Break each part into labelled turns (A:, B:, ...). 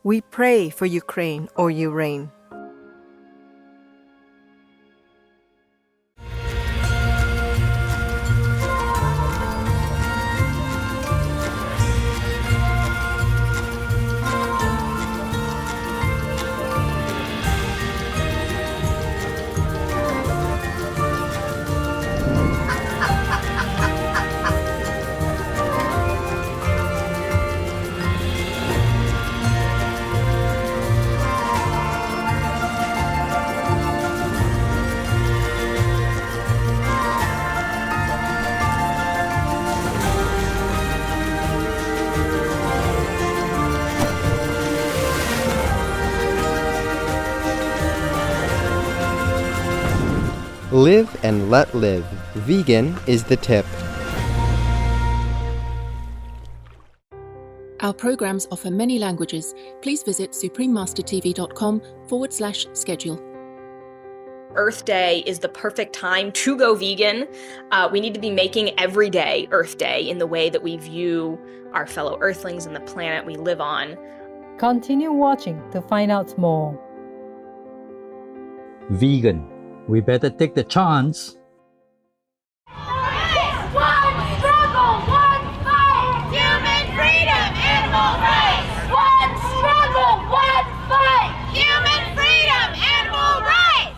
A: We pray for Ukraine, O you reign.
B: Live and let live. Vegan is the tip.
C: Our programs offer many languages. Please visit suprememastertv.com/schedule.
D: Earth Day is the perfect time to go vegan. We need to be making every day Earth Day in the way that we view our fellow Earthlings and the planet we live on.
E: Continue watching to find out more.
F: Vegan. We better take the chance.
G: One struggle, one fight. Human freedom, animal rights. One struggle, one fight. Human freedom, animal rights.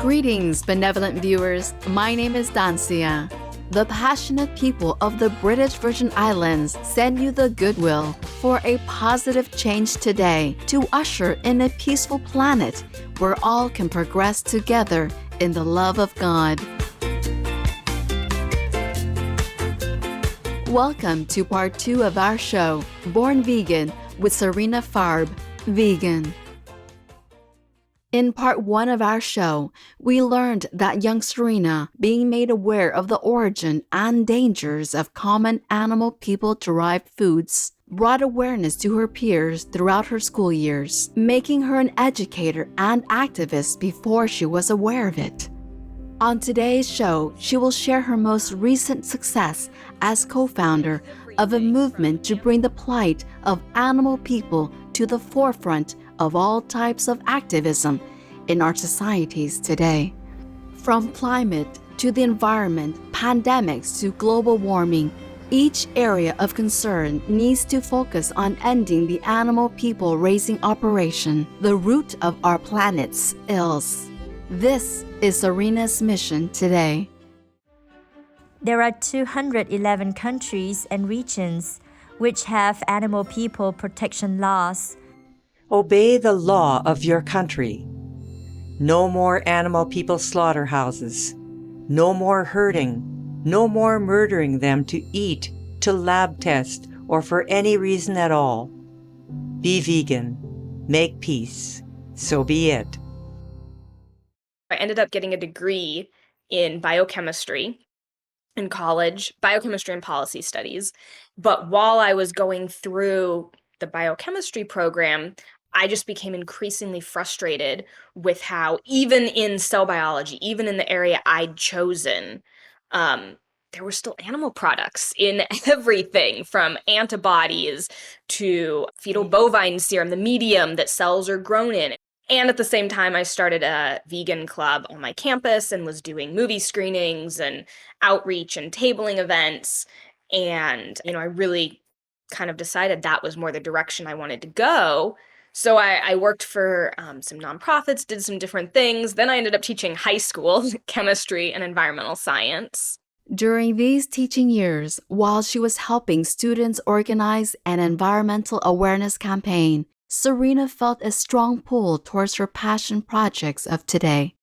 H: Greetings, benevolent viewers. My name is Dancia. The passionate people of the British Virgin Islands send you the goodwill for a positive change today to usher in a peaceful planet where all can progress together in the love of God. Welcome to part 2 of our show, Born Vegan, with Sarina Farb, Vegan. In part 1 of our show, we learned that young Sarina, being made aware of the origin and dangers of common animal people-derived foods, brought awareness to her peers throughout her school years, making her an educator and activist before she was aware of it. On today's show, she will share her most recent success as co-founder of a movement to bring the plight of animal people to the forefront of all types of activism in our societies today. From climate to the environment, pandemics to global warming, each area of concern needs to focus on ending the animal people raising operation, the root of our planet's ills. This is Sarina's mission today.
I: There are 211 countries and regions which have animal people protection laws.
J: Obey the law of your country. No more animal people slaughterhouses. No more hurting. No more murdering them to eat, to lab test, or for any reason at all. Be vegan. Make peace. So be it.
D: I ended up getting a degree in biochemistry in college, biochemistry and policy studies. But while I was going through the biochemistry program, I just became increasingly frustrated with how even in cell biology, even in the area I'd chosen, there were still animal products in everything from antibodies to fetal bovine serum, the medium that cells are grown in. And at the same time, I started a vegan club on my campus and was doing movie screenings and outreach and tabling events. And, I really kind of decided that was more the direction I wanted to go. So I worked for some nonprofits, did some different things. Then I ended up teaching high school chemistry and environmental science.
H: During these teaching years, while she was helping students organize an environmental awareness campaign, Sarina felt a strong pull towards her passion projects of today.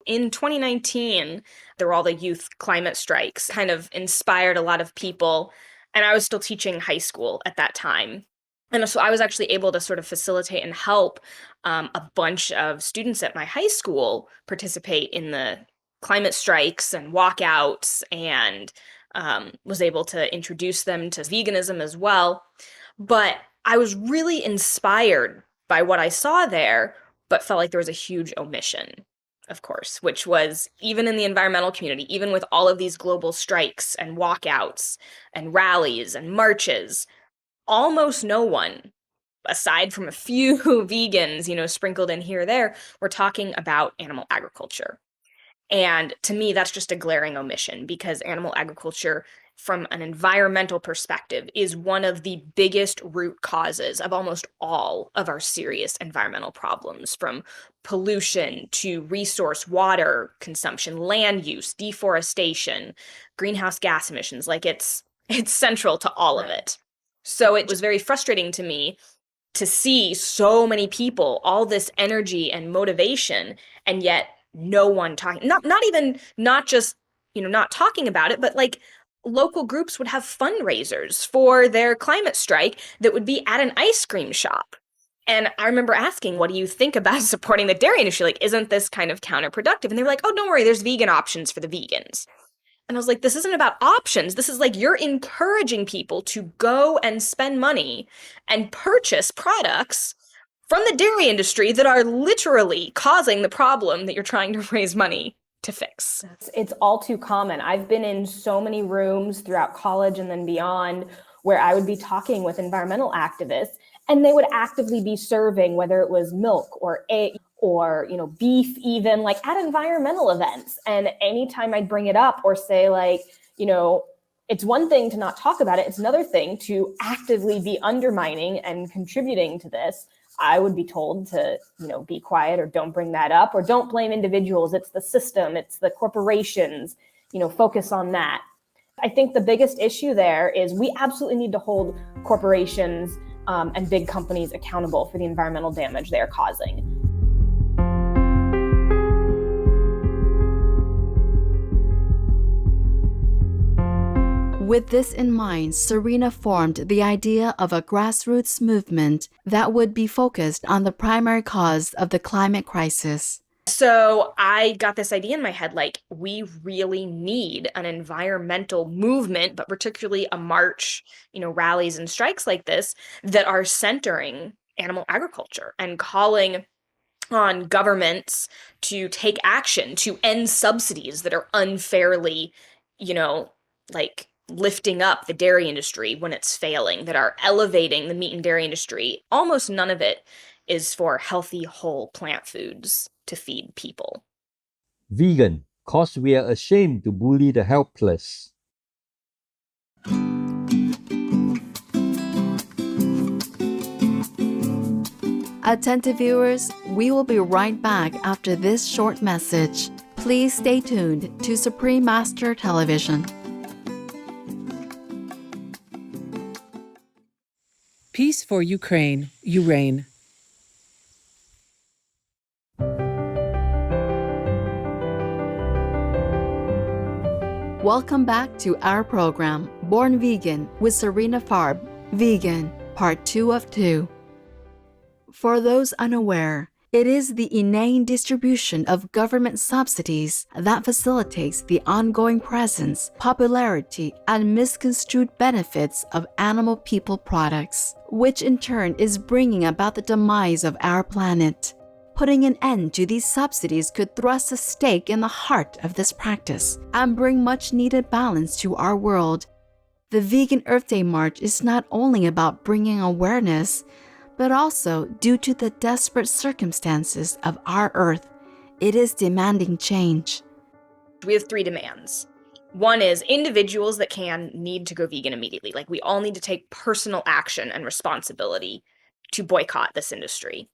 D: In 2019, there were all the youth climate strikes, kind of inspired a lot of people. And I was still teaching high school at that time. And so I was actually able to sort of facilitate and help a bunch of students at my high school participate in the climate strikes and walkouts and was able to introduce them to veganism as well. But I was really inspired by what I saw there, but felt like there was a huge omission, of course, which was even in the environmental community, even with all of these global strikes and walkouts and rallies and marches, almost no one, aside from a few vegans, sprinkled in here or there, were talking about animal agriculture. And to me, that's just a glaring omission because animal agriculture, from an environmental perspective, is one of the biggest root causes of almost all of our serious environmental problems, from pollution to resource water consumption, land use, deforestation, greenhouse gas emissions. Like it's central to all of it. So it was very frustrating to me to see so many people, all this energy and motivation, and yet no one talking, not just, not talking about it, but like local groups would have fundraisers for their climate strike that would be at an ice cream shop. And I remember asking, what do you think about supporting the dairy industry? Like, isn't this kind of counterproductive? And they were like, oh, don't worry, there's vegan options for the vegans. And I was like, this isn't about options. This is like you're encouraging people to go and spend money and purchase products from the dairy industry that are literally causing the problem that you're trying to raise money to fix.
K: It's all too common. I've been in so many rooms throughout college and then beyond where I would be talking with environmental activists, and they would actively be serving, whether it was milk or egg or, beef, even like at environmental events. And anytime I'd bring it up or say like, it's one thing to not talk about it. It's another thing to actively be undermining and contributing to this. I would be told to, be quiet or don't bring that up or don't blame individuals. It's the system, it's the corporations, focus on that. I think the biggest issue there is we absolutely need to hold corporations and big companies accountable for the environmental damage they are causing.
H: With this in mind, Sarina formed the idea of a grassroots movement that would be focused on the primary cause of the climate crisis.
D: So I got this idea in my head, like we really need an environmental movement, but particularly a march, rallies and strikes like this that are centering animal agriculture and calling on governments to take action to end subsidies that are unfairly, like lifting up the dairy industry when it's failing, that are elevating the meat and dairy industry. Almost none of it is for healthy, whole plant foods to feed people.
F: Vegan, cause we are ashamed to bully the helpless.
H: Attentive viewers, we will be right back after this short message. Please stay tuned to Supreme Master Television.
L: Peace for Ukraine, you reign.
H: Welcome back to our program, Born Vegan with Sarina Farb, Vegan, Part 2 of 2. For those unaware, it is the inane distribution of government subsidies that facilitates the ongoing presence, popularity, and misconstrued benefits of animal people products, which in turn is bringing about the demise of our planet. Putting an end to these subsidies could thrust a stake in the heart of this practice and bring much-needed balance to our world. The Vegan Earth Day March is not only about bringing awareness, but also due to the desperate circumstances of our Earth, it is demanding change.
D: We have 3 demands. One is individuals that need to go vegan immediately. Like we all need to take personal action and responsibility to boycott this industry.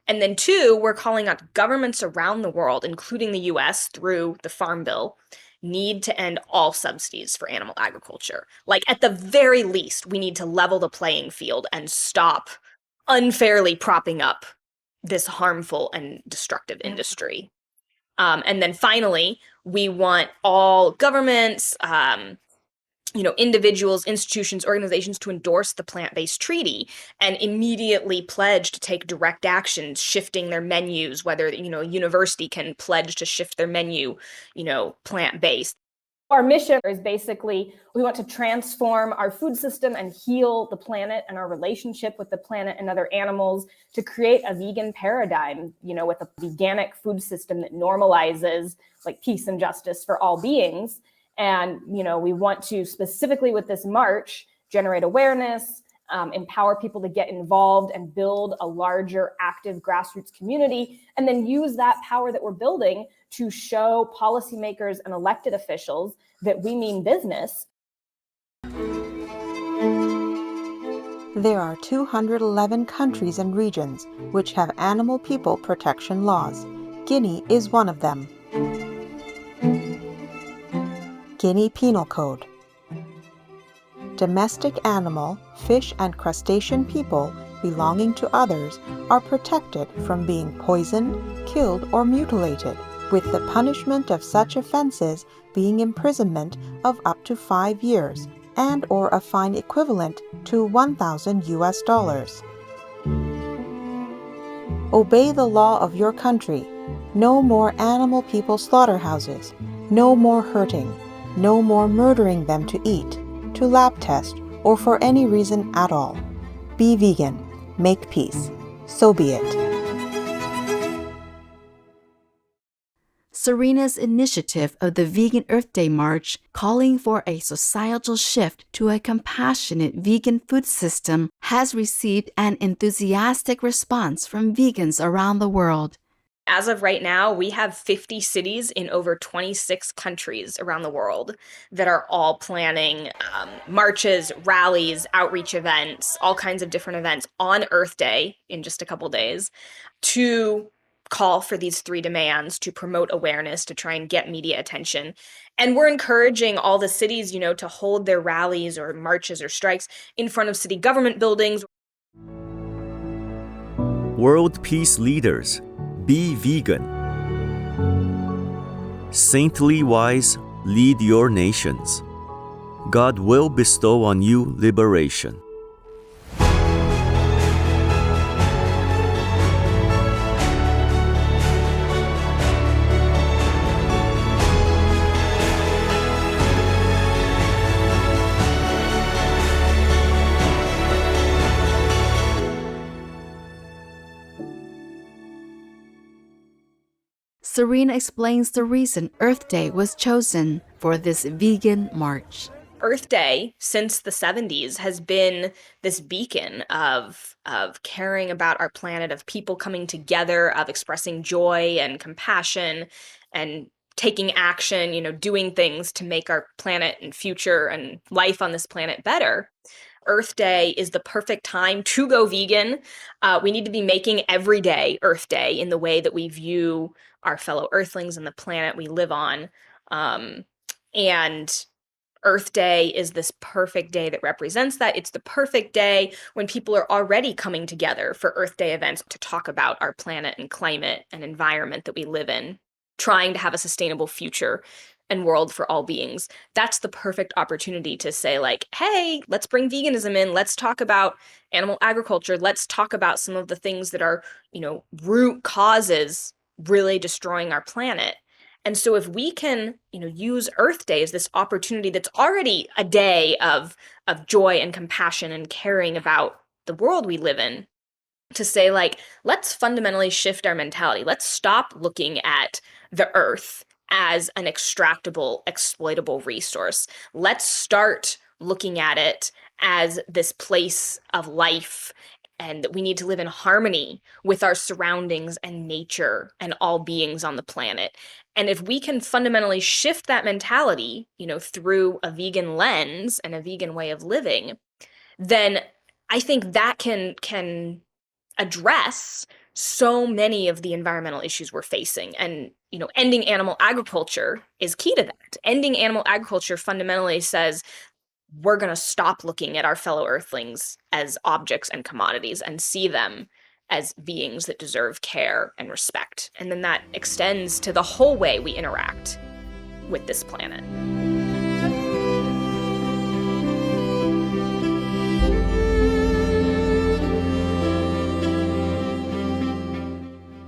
D: And then 2, we're calling out governments around the world, including the US through the Farm Bill, need to end all subsidies for animal agriculture. Like at the very least, we need to level the playing field and stop unfairly propping up this harmful and destructive industry. And then finally, we want all governments, individuals, institutions, organizations to endorse the plant-based treaty and immediately pledge to take direct action, shifting their menus, whether, a university can pledge to shift their menu, plant-based.
K: Our mission is basically we want to transform our food system and heal the planet and our relationship with the planet and other animals to create a vegan paradigm, with a veganic food system that normalizes like peace and justice for all beings. And, we want to specifically with this march generate awareness, empower people to get involved and build a larger active grassroots community, and then use that power that we're building to show policymakers and elected officials that we mean business.
M: There are 211 countries and regions which have animal people protection laws. Guinea is one of them. Guinea Penal Code. Domestic animal, fish, and crustacean people belonging to others are protected from being poisoned, killed, or mutilated, with the punishment of such offenses being imprisonment of up to 5 years and or a fine equivalent to $1,000. Obey the law of your country. No more animal people slaughterhouses. No more hurting. No more murdering them to eat, to lab test, or for any reason at all. Be vegan. Make peace. So be it.
H: Sarina's initiative of the Vegan Earth Day March, calling for a societal shift to a compassionate vegan food system, has received an enthusiastic response from vegans around the world.
D: As of right now, we have 50 cities in over 26 countries around the world that are all planning marches, rallies, outreach events, all kinds of different events on Earth Day in just a couple days to call for these 3 demands, to promote awareness, to try and get media attention. And we're encouraging all the cities, to hold their rallies or marches or strikes in front of city government buildings.
N: World peace leaders, be vegan. Saintly wise, lead your nations. God will bestow on you liberation.
H: Sarina explains the reason Earth Day was chosen for this vegan march.
D: Earth Day, since the 70s, has been this beacon of caring about our planet, of people coming together, of expressing joy and compassion and taking action, doing things to make our planet and future and life on this planet better. Earth Day is the perfect time to go vegan. We need to be making every day Earth Day in the way that we view our fellow Earthlings and the planet we live on. And Earth Day is this perfect day that represents that. It's the perfect day when people are already coming together for Earth Day events to talk about our planet and climate and environment that we live in, trying to have a sustainable future and world for all beings. That's the perfect opportunity to say, like, hey, let's bring veganism in. Let's talk about animal agriculture. Let's talk about some of the things that are, root causes really destroying our planet. And so if we can, use Earth Day as this opportunity that's already a day of joy and compassion and caring about the world we live in, to say, like, let's fundamentally shift our mentality. Let's stop looking at the earth as an extractable, exploitable resource. Let's start looking at it as this place of life, and that we need to live in harmony with our surroundings and nature and all beings on the planet. And if we can fundamentally shift that mentality, through a vegan lens and a vegan way of living, then I think that can address so many of the environmental issues we're facing. And, ending animal agriculture is key to that. Ending animal agriculture fundamentally says we're going to stop looking at our fellow Earthlings as objects and commodities and see them as beings that deserve care and respect. And then that extends to the whole way we interact with this planet.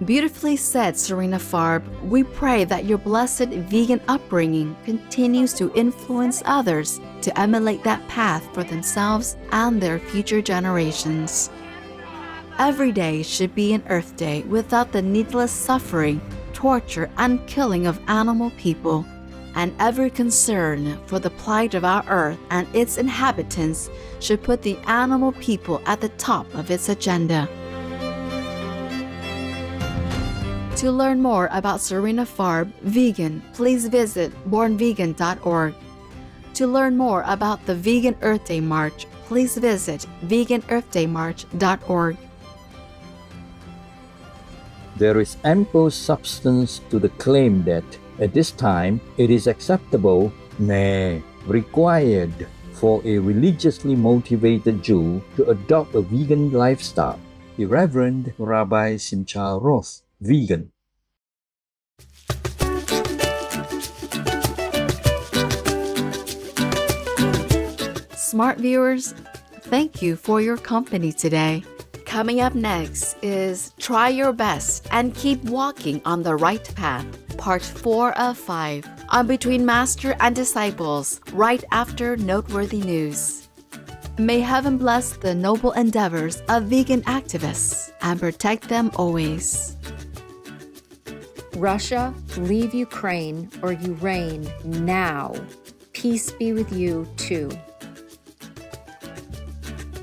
H: Beautifully said, Sarina Farb. We pray that your blessed vegan upbringing continues to influence others to emulate that path for themselves and their future generations. Every day should be an Earth Day without the needless suffering, torture, and killing of animal people, and every concern for the plight of our Earth and its inhabitants should put the animal people at the top of its agenda. To learn more about Sarina Farb, vegan, please visit bornvegan.org. To learn more about the Vegan Earth Day March, please visit veganearthdaymarch.org.
F: There is ample substance to the claim that at this time it is acceptable, nay, required for a religiously motivated Jew to adopt a vegan lifestyle. The Reverend Rabbi Simcha Roth, vegan.
H: Smart viewers, thank you for your company today. Coming up next is Try Your Best and Keep Walking on the Right Path, Part 4 of 5, on Between Master and Disciples, right after noteworthy news. May heaven bless the noble endeavors of vegan activists and protect them always.
O: Russia, leave Ukraine or you reign now. Peace be with you too.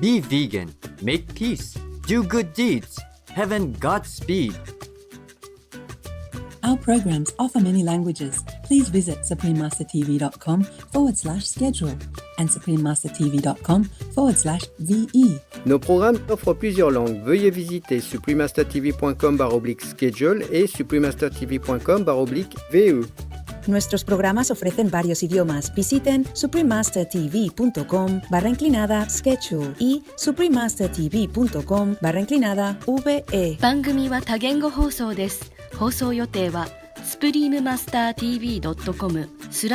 P: Be vegan, make peace, do good deeds. Heaven Godspeed.
Q: Our programs offer many languages. Please visit suprememastertv.com/schedule and suprememastertv.com/VE.
B: Nos programmes offrent plusieurs langues. Veuillez visiter suprememastertv.com/schedule et suprememastertv.com/VE.
R: Nuestros programas ofrecen varios idiomas. Visiten suprememastertv.com/schedule y suprememastertv.com/VE。
S: 番組は多言語放送です。放送予定はスプリームマスター TV.com/ス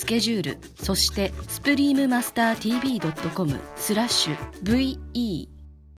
S: ケジュール、そしてスプリームマスター TV.com/VE